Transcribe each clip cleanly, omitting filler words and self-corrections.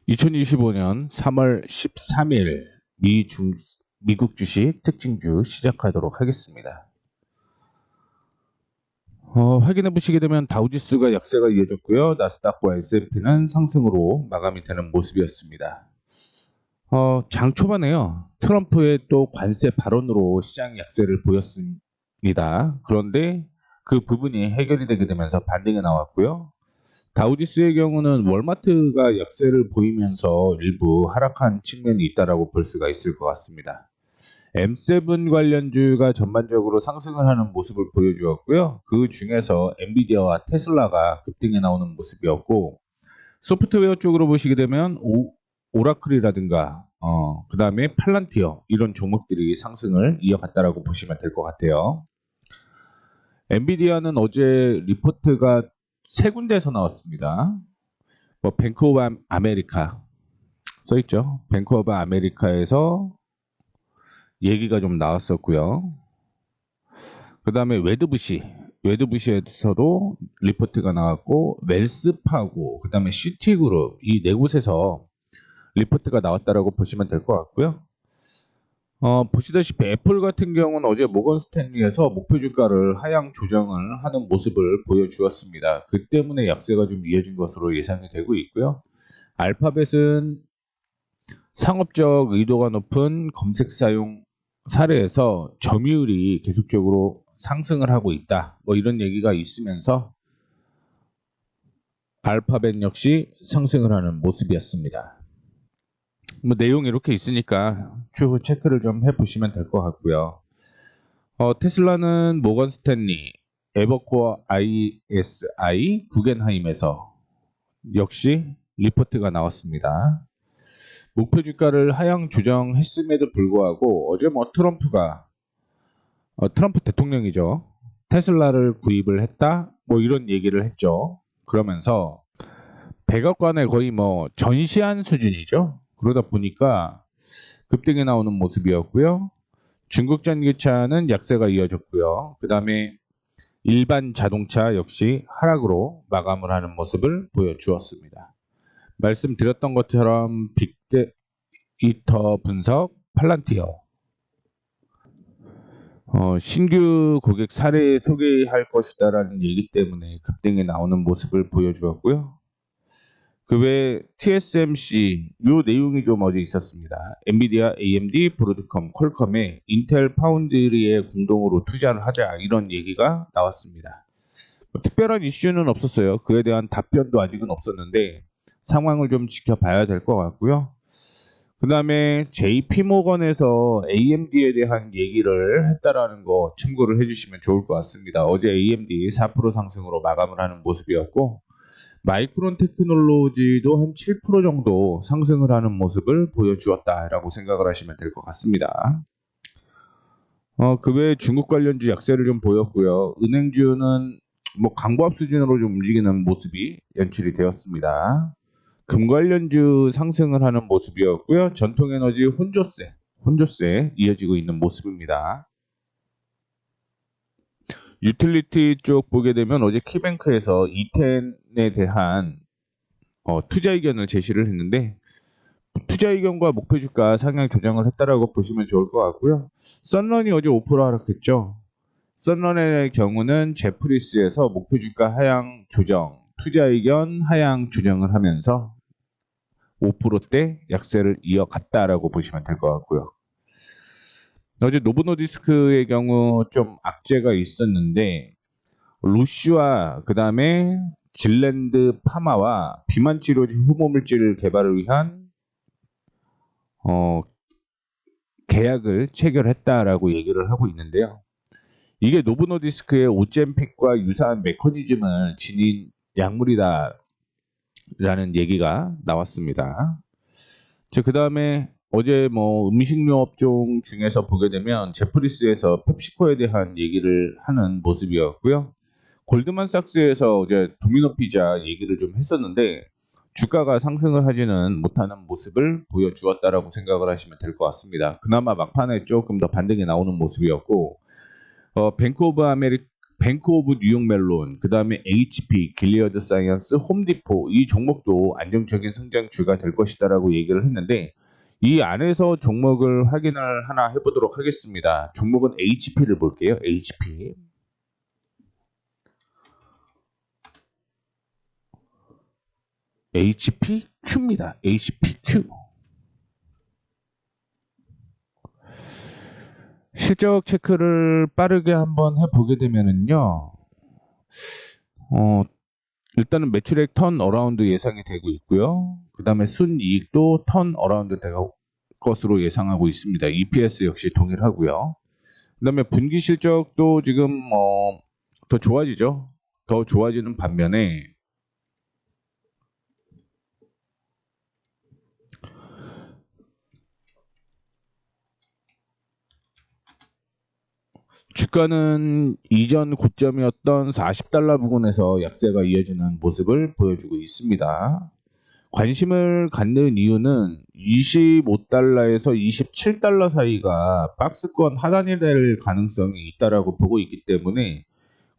2025년 3월 13일 미국 주식 특징주 시작하도록 하겠습니다. 확인해 보시게 되면 다우지수가 약세가 이어졌고요. 나스닥과 S&P는 상승으로 마감이 되는 모습이었습니다. 장 초반에요. 트럼프의 또 관세 발언으로 시장 약세를 보였습니다. 그런데 그 부분이 해결이 되게 되면서 반등이 나왔고요. 다우지수의 경우는 월마트가 약세를 보이면서 일부 하락한 측면이 있다라고 볼 수가 있을 것 같습니다. M7 관련주가 전반적으로 상승을 하는 모습을 보여주었고요. 그 중에서 엔비디아와 테슬라가 급등해 나오는 모습이었고, 소프트웨어 쪽으로 보시게 되면 오라클이라든가 그 다음에 팔란티어 이런 종목들이 상승을 이어갔다라고 보시면 될 것 같아요. 엔비디아는 어제 리포트가 세 군데에서 나왔습니다. 뱅크 오브 아메리카 써있죠. 뱅크 오브 아메리카에서 얘기가 좀 나왔었고요. 그 다음에 웨드부시에서도 리포트가 나왔고, 웰스파고, 그 다음에 시티그룹 이 네 곳에서 리포트가 나왔다라고 보시면 될 것 같고요. 보시다시피 애플 같은 경우는 어제 모건 스탠리에서 목표 주가를 하향 조정을 하는 모습을 보여주었습니다. 그 때문에 약세가 좀 이어진 것으로 예상이 되고 있고요. 알파벳은 상업적 의도가 높은 검색 사용 사례에서 점유율이 계속적으로 상승을 하고 있다. 이런 얘기가 있으면서 알파벳 역시 상승을 하는 모습이었습니다. 내용이 이렇게 있으니까 추후 체크를 좀 해보시면 될 것 같고요. 테슬라는 모건 스탠리, 에버코어 ISI, 구겐하임에서 역시 리포트가 나왔습니다. 목표 주가를 하향 조정했음에도 불구하고 어제 트럼프 대통령이죠. 테슬라를 구입을 했다. 이런 얘기를 했죠. 그러면서 백악관에 거의 전시한 수준이죠. 그러다 보니까 급등이 나오는 모습이었고요. 중국 전기차는 약세가 이어졌고요. 그 다음에 일반 자동차 역시 하락으로 마감을 하는 모습을 보여주었습니다. 말씀드렸던 것처럼 빅데이터 분석 팔란티어 신규 고객 사례 소개할 것이다라는 얘기 때문에 급등이 나오는 모습을 보여주었고요. 그 외에 TSMC 요 내용이 좀 어제 있었습니다. 엔비디아, AMD, 브로드컴, 퀄컴에 인텔 파운드리에 공동으로 투자를 하자 이런 얘기가 나왔습니다. 특별한 이슈는 없었어요. 그에 대한 답변도 아직은 없었는데 상황을 좀 지켜봐야 될 것 같고요. 그 다음에 JP모건에서 AMD에 대한 얘기를 했다라는 거 참고를 해주시면 좋을 것 같습니다. 어제 AMD 4% 상승으로 마감을 하는 모습이었고, 마이크론 테크놀로지도 한 7% 정도 상승을 하는 모습을 보여주었다라고 생각을 하시면 될 것 같습니다. 그 외에 중국 관련주 약세를 좀 보였고요. 은행주는 강보합 수준으로 좀 움직이는 모습이 연출이 되었습니다. 금 관련주 상승을 하는 모습이었고요. 전통에너지 혼조세 이어지고 있는 모습입니다. 유틸리티 쪽 보게 되면 어제 키뱅크에서 E10에 대한 투자 의견을 제시를 했는데, 투자 의견과 목표 주가 상향 조정을 했다라고 보시면 좋을 것 같고요. 썬런이 어제 5% 하락했죠. 썬런의 경우는 제프리스에서 목표 주가 하향 조정, 투자 의견 하향 조정을 하면서 5%대 약세를 이어갔다라고 보시면 될 것 같고요. 어제 노브노디스크의 경우 좀 악재가 있었는데, 루시와 그 다음에 질랜드 파마와 비만 치료제 후보 물질 개발을 위한 계약을 체결했다라고 얘기를 하고 있는데요. 이게 노브노디스크의 오젬픽과 유사한 메커니즘을 지닌 약물이다라는 얘기가 나왔습니다. 그 다음에 어제 음식료 업종 중에서 보게 되면 제프리스에서 펩시코에 대한 얘기를 하는 모습이었고요. 골드만삭스에서 어제 도미노 피자 얘기를 좀 했었는데 주가가 상승을 하지는 못하는 모습을 보여주었다라고 생각을 하시면 될 것 같습니다. 그나마 막판에 조금 더 반등이 나오는 모습이었고, 뱅크 오브 뱅크 오브 뉴욕 멜론, 그 다음에 HP, 길리어드 사이언스, 홈디포 이 종목도 안정적인 성장주가 될 것이다라고 얘기를 했는데 이 안에서 종목을 확인을 하나 해보도록 하겠습니다. 종목은 HP를 볼게요. HP. HPQ입니다. HPQ. 실적 체크를 빠르게 한번 해보게 되면은요. 일단은 매출액 턴 어라운드 예상이 되고 있고요. 그 다음에 순이익도 턴 어라운드 될 것으로 예상하고 있습니다. EPS 역시 동일하고요. 그 다음에 분기 실적도 지금 더 좋아지죠. 더 좋아지는 반면에 주가는 이전 고점이었던 40달러 부근에서 약세가 이어지는 모습을 보여주고 있습니다. 관심을 갖는 이유는 25달러에서 27달러 사이가 박스권 하단이 될 가능성이 있다라고 보고 있기 때문에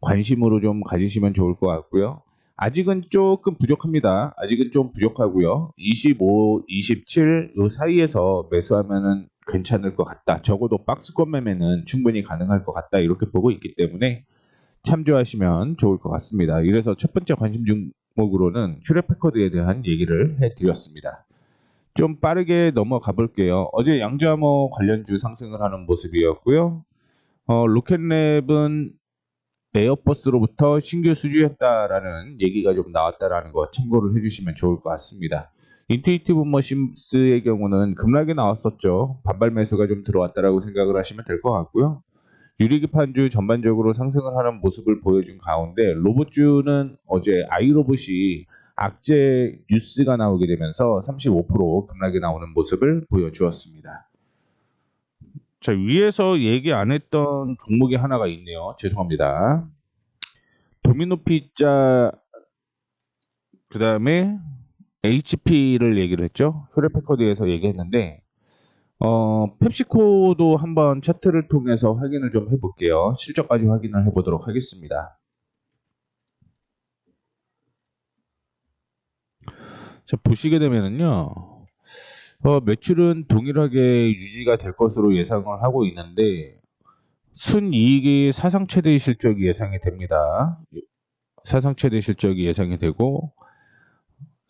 관심으로 좀 가지시면 좋을 것 같고요. 아직은 조금 부족합니다. 아직은 좀 부족하고요. 25, 27 요 사이에서 매수하면은 괜찮을 것 같다. 적어도 박스권 매매는 충분히 가능할 것 같다. 이렇게 보고 있기 때문에 참조하시면 좋을 것 같습니다. 이래서 첫 번째 관심 종목으로는 휴레패커드에 대한 얘기를 해드렸습니다. 좀 빠르게 넘어가 볼게요. 어제 양자모 관련주 상승을 하는 모습이었고요. 로켓랩은 에어버스로부터 신규 수주했다라는 얘기가 좀 나왔다라는 거 참고를 해주시면 좋을 것 같습니다. 인투이티브 머신스의 경우는 급락이 나왔었죠. 반발 매수가 좀 들어왔다라고 생각을 하시면 될 것 같고요. 유리기판주 전반적으로 상승을 하는 모습을 보여준 가운데 로봇주는 어제 아이로봇이 악재 뉴스가 나오게 되면서 35% 급락이 나오는 모습을 보여주었습니다. 자, 위에서 얘기 안 했던 종목이 하나가 있네요. 죄송합니다. 도미노 피자, 그 다음에 HP를 얘기를 했죠. 휴레패커드에서 얘기했는데 펩시코도 한번 차트를 통해서 확인을 좀 해볼게요. 실적까지 확인을 해보도록 하겠습니다. 자, 보시게 되면은요. 매출은 동일하게 유지가 될 것으로 예상을 하고 있는데 순이익이 사상 최대 실적이 예상이 됩니다. 사상 최대 실적이 예상이 되고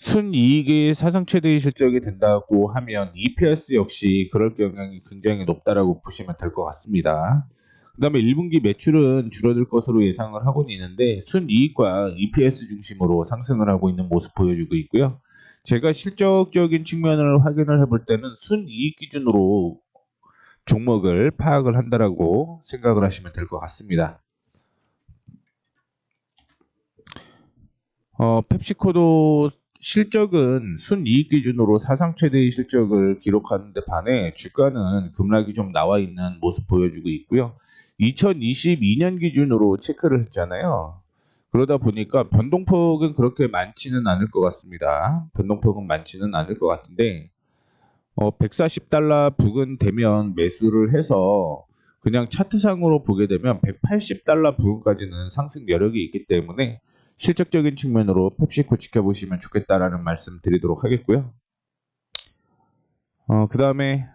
순이익이 사상 최대의 실적이 된다고 하면 EPS 역시 그럴 경향이 굉장히 높다라고 보시면 될 것 같습니다. 그 다음에 1분기 매출은 줄어들 것으로 예상을 하고 있는데 순이익과 EPS 중심으로 상승을 하고 있는 모습 보여주고 있고요. 제가 실적적인 측면을 확인을 해볼 때는 순이익 기준으로 종목을 파악을 한다라고 생각을 하시면 될 것 같습니다. 펩시코도 실적은 순이익 기준으로 사상 최대의 실적을 기록하는 데 반해 주가는 급락이 좀 나와 있는 모습 보여주고 있고요. 2022년 기준으로 체크를 했잖아요. 그러다 보니까 변동폭은 그렇게 많지는 않을 것 같습니다. 변동폭은 많지는 않을 것 같은데 140달러 부근 되면 매수를 해서 그냥 차트상으로 보게 되면 180달러 부근까지는 상승 여력이 있기 때문에 실적적인 측면으로 펩시코 지켜보시면 좋겠다라는 말씀 드리도록 하겠고요. 그 다음에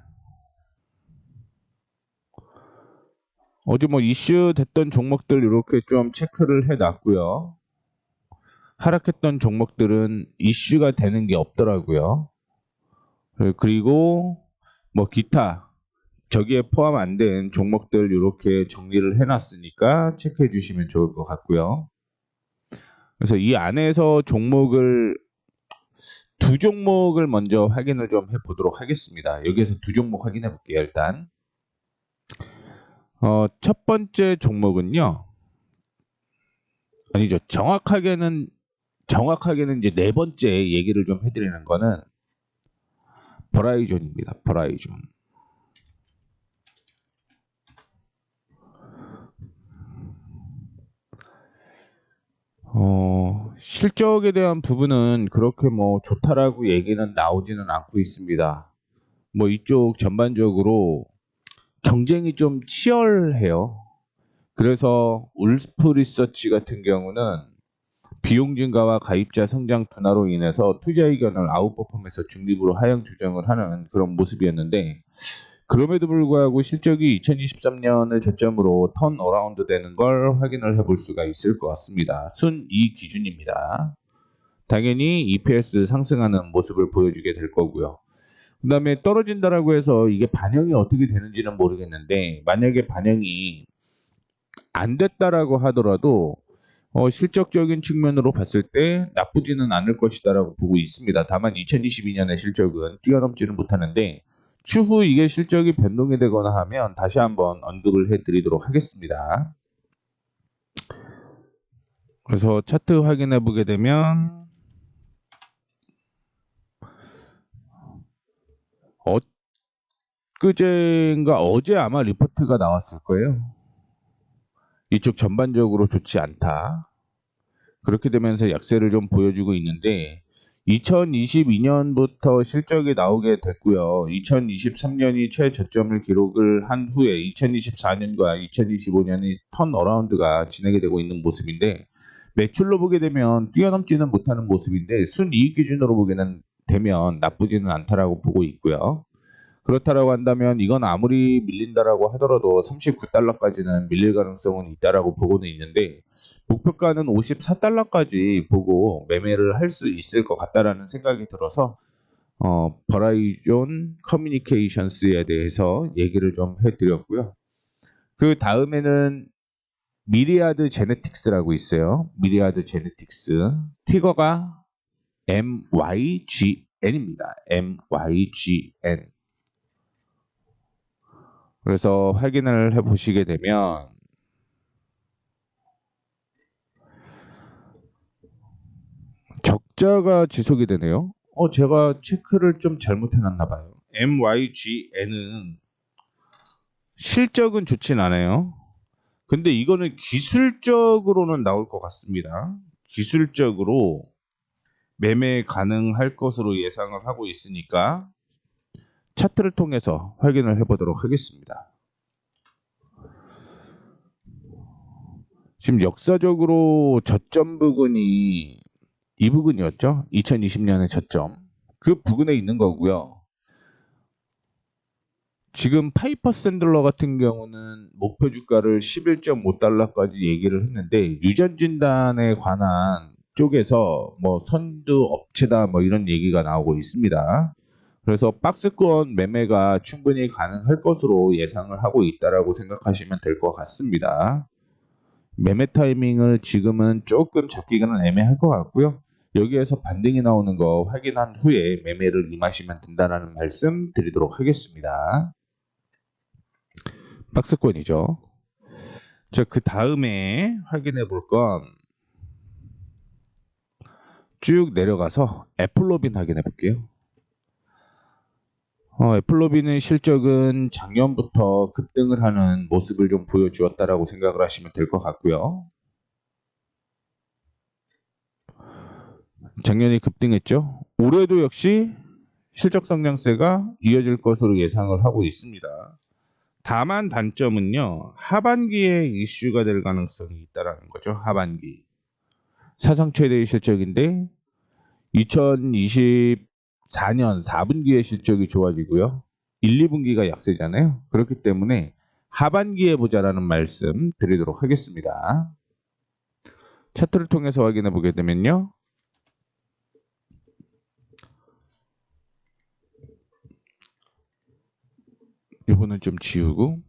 어제 뭐 이슈 됐던 종목들 이렇게 좀 체크를 해놨고요. 하락했던 종목들은 이슈가 되는 게 없더라고요. 그리고 뭐 기타 저기에 포함 안 된 종목들 이렇게 정리를 해놨으니까 체크해 주시면 좋을 것 같고요. 그래서 이 안에서 두 종목을 먼저 확인을 좀 해보도록 하겠습니다. 여기에서 두 종목 확인해 볼게요. 일단 첫 번째 종목은요. 아니죠. 정확하게는 이제 네 번째 얘기를 좀 해드리는 거는 버라이존입니다. 버라이존. 실적에 대한 부분은 그렇게 뭐 좋다라고 얘기는 나오지는 않고 있습니다. 뭐 이쪽 전반적으로 경쟁이 좀 치열해요. 그래서 울프 리서치 같은 경우는 비용 증가와 가입자 성장 둔화로 인해서 투자 의견을 아웃퍼폼에서 중립으로 하향 조정을 하는 그런 모습이었는데, 그럼에도 불구하고 실적이 2023년을 저점으로 턴 어라운드 되는 걸 확인을 해볼 수가 있을 것 같습니다. 순이익 기준입니다. 당연히 EPS 상승하는 모습을 보여주게 될 거고요. 그 다음에 떨어진다라고 해서 이게 반영이 어떻게 되는지는 모르겠는데, 만약에 반영이 안 됐다라고 하더라도 실적적인 측면으로 봤을 때 나쁘지는 않을 것이다라고 보고 있습니다. 다만 2022년의 실적은 뛰어넘지는 못하는데, 추후 이게 실적이 변동이 되거나 하면 다시 한번 언급을 해드리도록 하겠습니다. 그래서 차트 확인해 보게 되면 엊그제인가 어제 아마 리포트가 나왔을 거예요. 이쪽 전반적으로 좋지 않다. 그렇게 되면서 약세를 좀 보여주고 있는데, 2022년부터 실적이 나오게 됐고요. 2023년이 최저점을 기록을 한 후에 2024년과 2025년이 턴어라운드가 진행이 되고 있는 모습인데, 매출로 보게 되면 뛰어넘지는 못하는 모습인데 순이익 기준으로 보게는 되면 나쁘지는 않다라고 보고 있고요. 그렇다라고 한다면 이건 아무리 밀린다라고 하더라도 39달러까지는 밀릴 가능성은 있다라고 보고는 있는데, 목표가는 54달러까지 보고 매매를 할 수 있을 것 같다라는 생각이 들어서 버라이존 커뮤니케이션스에 대해서 얘기를 좀 해드렸고요. 그 다음에는 미리아드 제네틱스라고 있어요. 미리아드 제네틱스 티거가 MYGN입니다. MYGN. 그래서 확인을 해 보시게 되면 적자가 지속이 되네요. 제가 체크를 좀 잘못해 놨나 봐요. MYGN은 실적은 좋진 않아요. 근데 이거는 기술적으로는 나올 것 같습니다. 기술적으로 매매 가능할 것으로 예상을 하고 있으니까 차트를 통해서 확인을 해 보도록 하겠습니다. 지금 역사적으로 저점 부근이 이 부근이었죠. 2020년의 저점. 그 부근에 있는 거고요. 지금 파이퍼 샌들러 같은 경우는 목표 주가를 11.5달러까지 얘기를 했는데, 유전 진단에 관한 쪽에서 뭐 선두 업체다 뭐 이런 얘기가 나오고 있습니다. 그래서 박스권 매매가 충분히 가능할 것으로 예상을 하고 있다라고 생각하시면 될 것 같습니다. 매매 타이밍을 지금은 조금 잡기는 애매할 것 같고요. 여기에서 반등이 나오는 거 확인한 후에 매매를 임하시면 된다는 말씀 드리도록 하겠습니다. 박스권이죠. 자, 그 다음에 확인해 볼 건 쭉 내려가서 애플로빈 확인해 볼게요. 애플로빈의 실적은 작년부터 급등을 하는 모습을 좀 보여주었다라고 생각을 하시면 될 것 같고요. 작년에 급등했죠. 올해도 역시 실적 성장세가 이어질 것으로 예상을 하고 있습니다. 다만 단점은요, 하반기에 이슈가 될 가능성이 있다라는 거죠. 하반기. 사상 최대의 실적인데 2024년 4분기의 실적이 좋아지고요. 1, 2분기가 약세잖아요. 그렇기 때문에 하반기에 보자라는 말씀 드리도록 하겠습니다. 차트를 통해서 확인해 보게 되면요. 이거는 좀 지우고,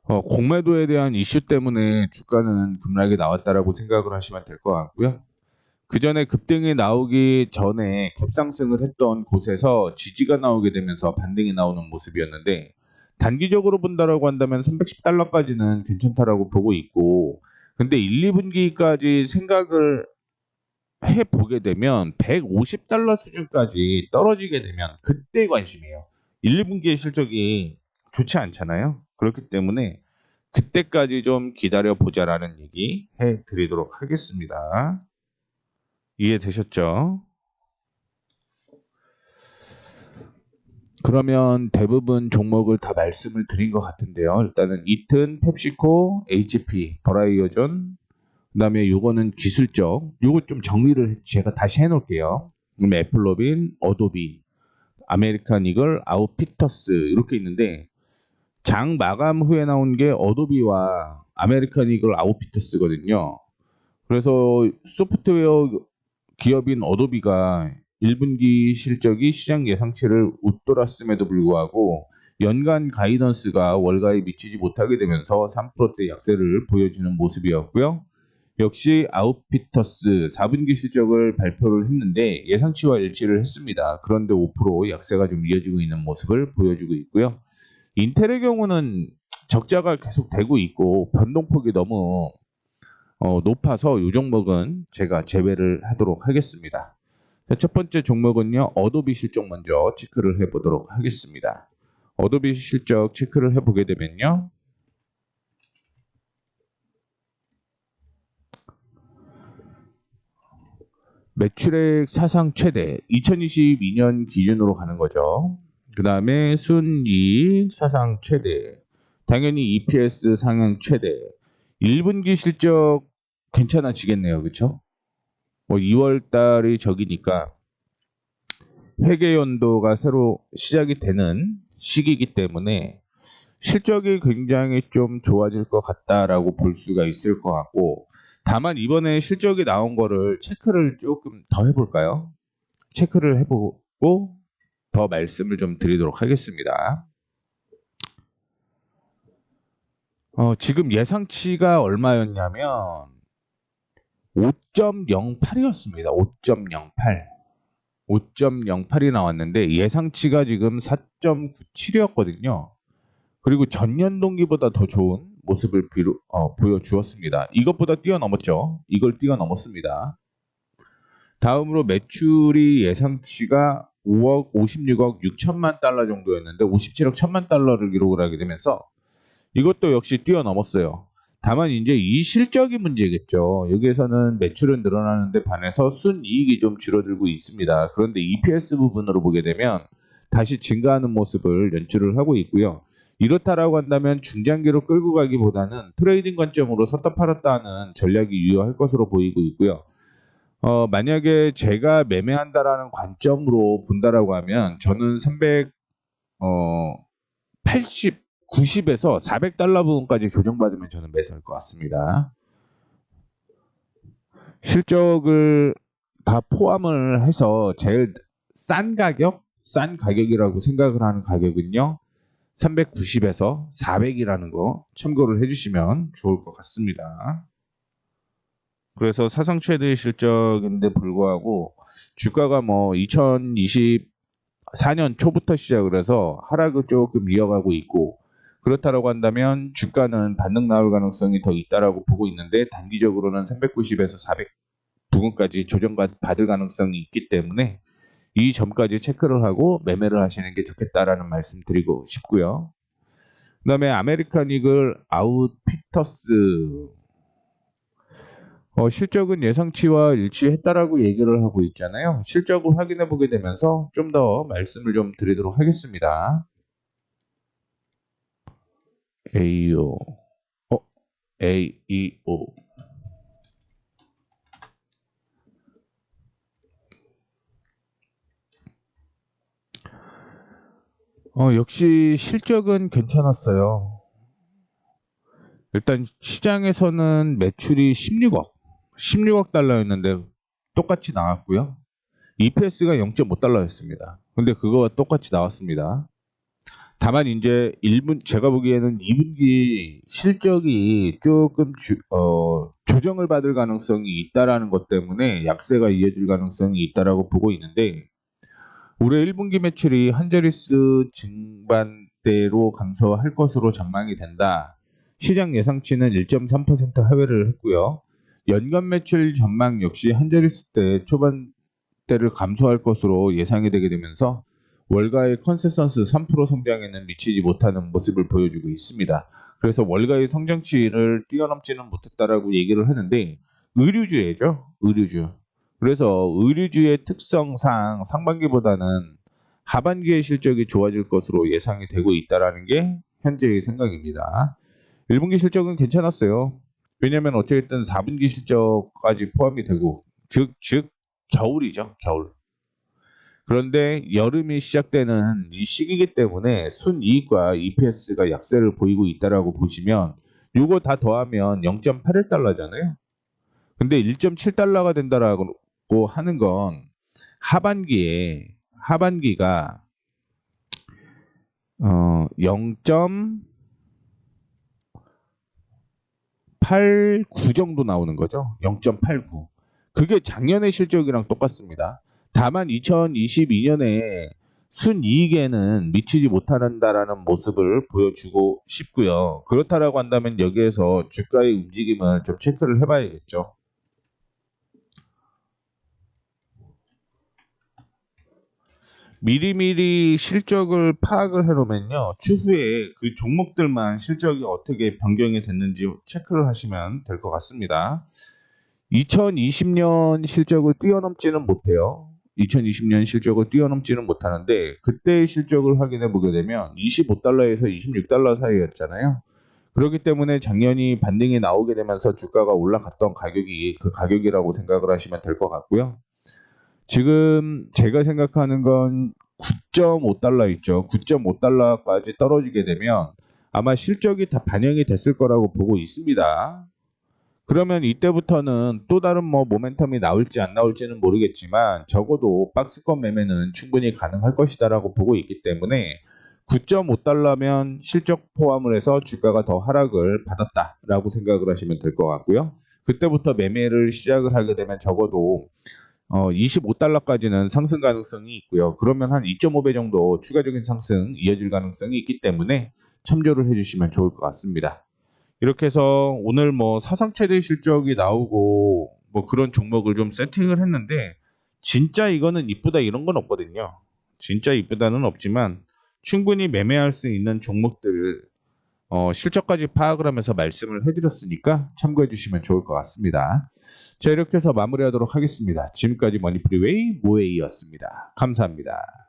공매도에 대한 이슈 때문에 주가는 급락이 나왔다라고 생각을 하시면 될 것 같고요. 그 전에 급등이 나오기 전에 갭상승을 했던 곳에서 지지가 나오게 되면서 반등이 나오는 모습이었는데, 단기적으로 본다라고 한다면 310달러까지는 괜찮다라고 보고 있고, 근데 1, 2분기까지 생각을 해 보게 되면 150달러 수준까지 떨어지게 되면 그때 관심이에요. 1, 2분기의 실적이 좋지 않잖아요. 그렇기 때문에 그때까지 좀 기다려 보자라는 얘기 해 드리도록 하겠습니다. 이해되셨죠? 그럼 그러면 대부분 종목을 다 말씀을 드린 것 같은데요. 일단은 이튼, 펩시코, HP, 버라이어존, 그다음에 요거는 기술적. 요거 좀 정리를 제가 다시 해놓을게요. 그다음에 애플로빈, 어도비, 아메리칸 이글, 아웃피터스 이렇게 있는데 장 마감 후에 나온 게 어도비와 아메리칸 이글, 아웃피터스거든요. 그래서 소프트웨어 기업인 어도비가 1분기 실적이 시장 예상치를 웃돌았음에도 불구하고 연간 가이던스가 월가에 미치지 못하게 되면서 3%대 약세를 보여주는 모습이었고요. 역시 아웃피터스 4분기 실적을 발표를 했는데 예상치와 일치를 했습니다. 그런데 5% 약세가 좀 이어지고 있는 모습을 보여주고 있고요. 인텔의 경우는 적자가 계속 되고 있고 변동폭이 너무 높아서 이 종목은 제가 제외를 하도록 하겠습니다. 자, 첫 번째 종목은요. 어도비 실적 먼저 체크를 해보도록 하겠습니다. 어도비 실적 체크를 해보게 되면요. 매출액 사상 최대 2022년 기준으로 가는 거죠. 그 다음에 순이익 사상 최대, 당연히 EPS 상향 최대. 1분기 실적 괜찮아지겠네요. 그쵸? 뭐 2월 달이 저기니까 회계 연도가 새로 시작이 되는 시기이기 때문에 실적이 굉장히 좀 좋아질 것 같다라고 볼 수가 있을 것 같고, 다만 이번에 실적이 나온 거를 체크를 조금 더 해볼까요? 체크를 해보고 더 말씀을 좀 드리도록 하겠습니다. 지금 예상치가 얼마였냐면 5.08이었습니다. 5.08. 5.08이 나왔는데 예상치가 지금 4.97이었거든요. 그리고 전년 동기보다 더 좋은 모습을 보여주었습니다. 이것보다 뛰어넘었죠. 이걸 뛰어넘었습니다. 다음으로 매출이 예상치가 5억 56억 6천만 달러 정도였는데 57억 1천만 달러를 기록을 하게 되면서 이것도 역시 뛰어넘었어요. 다만 이제 이 실적이 문제겠죠. 여기에서는 매출은 늘어나는데 반해서 순이익이 좀 줄어들고 있습니다. 그런데 EPS 부분으로 보게 되면 다시 증가하는 모습을 연출을 하고 있고요. 이렇다라고 한다면 중장기로 끌고 가기보다는 트레이딩 관점으로 섰다 팔았다 하는 전략이 유효할 것으로 보이고 있고요. 만약에 제가 매매한다라는 관점으로 본다라고 하면 저는 380, 90에서 400달러 부분까지 조정받으면 저는 매수할 것 같습니다. 실적을 다 포함을 해서 제일 싼 가격이라고 생각을 하는 가격은요. 390에서 400이라는 거 참고를 해주시면 좋을 것 같습니다. 그래서 사상 최대의 실적인데 불구하고 주가가 뭐 2024년 초부터 시작을 해서 하락을 조금 이어가고 있고, 그렇다라고 한다면 주가는 반등 나올 가능성이 더 있다라고 보고 있는데 단기적으로는 390에서 400 부근까지 조정받을 가능성이 있기 때문에 이 점까지 체크를 하고 매매를 하시는 게 좋겠다라는 말씀 드리고 싶고요. 그 다음에 아메리칸 이글 아웃피터스 실적은 예상치와 일치했다라고 얘기를 하고 있잖아요. 실적을 확인해 보게 되면서 좀 더 말씀을 좀 드리도록 하겠습니다. AEO AEO 역시 실적은 괜찮았어요. 일단 시장에서는 매출이 16억 달러였는데 똑같이 나왔고요. EPS가 0.5달러였습니다. 근데 그거와 똑같이 나왔습니다. 다만 이제 제가 보기에는 2분기 실적이 조금 조정을 받을 가능성이 있다라는 것 때문에 약세가 이어질 가능성이 있다라고 보고 있는데, 올해 1분기 매출이 한 자릿수 증반대로 감소할 것으로 전망이 된다. 시장 예상치는 1.3% 하회를 했고요. 연간 매출 전망 역시 한 자릿수대 초반대를 감소할 것으로 예상이 되게 되면서 월가의 컨센서스 3% 성장에는 미치지 못하는 모습을 보여주고 있습니다. 그래서 월가의 성장치를 뛰어넘지는 못했다라고 얘기를 하는데 의류주죠. 의류주. 그래서 의류주의 특성상 상반기보다는 하반기에 실적이 좋아질 것으로 예상이 되고 있다라는 게 현재의 생각입니다. 1분기 실적은 괜찮았어요. 왜냐면 어쨌든 4분기 실적까지 포함이 되고 즉 겨울이죠. 겨울. 그런데 여름이 시작되는 이 시기이기 때문에 순이익과 EPS가 약세를 보이고 있다라고 보시면 요거 다 더하면 0.81달러잖아요. 근데 1.7달러가 된다라고 하는 건 하반기가 0.89 정도 나오는 거죠. 0.89. 그게 작년의 실적이랑 똑같습니다. 다만 2022년에 순이익에는 미치지 못한다라는 모습을 보여주고 싶고요. 그렇다라고 한다면 여기에서 주가의 움직임을 좀 체크를 해봐야겠죠. 미리미리 실적을 파악을 해놓으면요. 추후에 그 종목들만 실적이 어떻게 변경이 됐는지 체크를 하시면 될 것 같습니다. 2020년 실적을 뛰어넘지는 못해요. 2020년 실적을 뛰어넘지는 못하는데 그때의 실적을 확인해 보게 되면 25달러에서 26달러 사이였잖아요. 그렇기 때문에 작년이 반등이 나오게 되면서 주가가 올라갔던 가격이 그 가격이라고 생각을 하시면 될 것 같고요. 지금 제가 생각하는 건 9.5달러 있죠. 9.5달러까지 떨어지게 되면 아마 실적이 다 반영이 됐을 거라고 보고 있습니다. 그러면 이때부터는 또 다른 모멘텀이 나올지 안 나올지는 모르겠지만 적어도 박스권 매매는 충분히 가능할 것이다라고 보고 있기 때문에 9.5달러면 실적 포함을 해서 주가가 더 하락을 받았다라고 생각을 하시면 될 것 같고요. 그때부터 매매를 시작을 하게 되면 적어도 25달러까지는 상승 가능성이 있고요. 그러면 한 2.5배 정도 추가적인 상승 이어질 가능성이 있기 때문에 참조를 해주시면 좋을 것 같습니다. 이렇게 해서 오늘 사상 최대 실적이 나오고 그런 종목을 좀 세팅을 했는데 진짜 이거는 이쁘다 이런 건 없거든요. 진짜 이쁘다는 없지만 충분히 매매할 수 있는 종목들 실적까지 파악을 하면서 말씀을 해드렸으니까 참고해 주시면 좋을 것 같습니다. 자, 이렇게 해서 마무리하도록 하겠습니다. 지금까지 머니프리웨이 모에이였습니다. 감사합니다.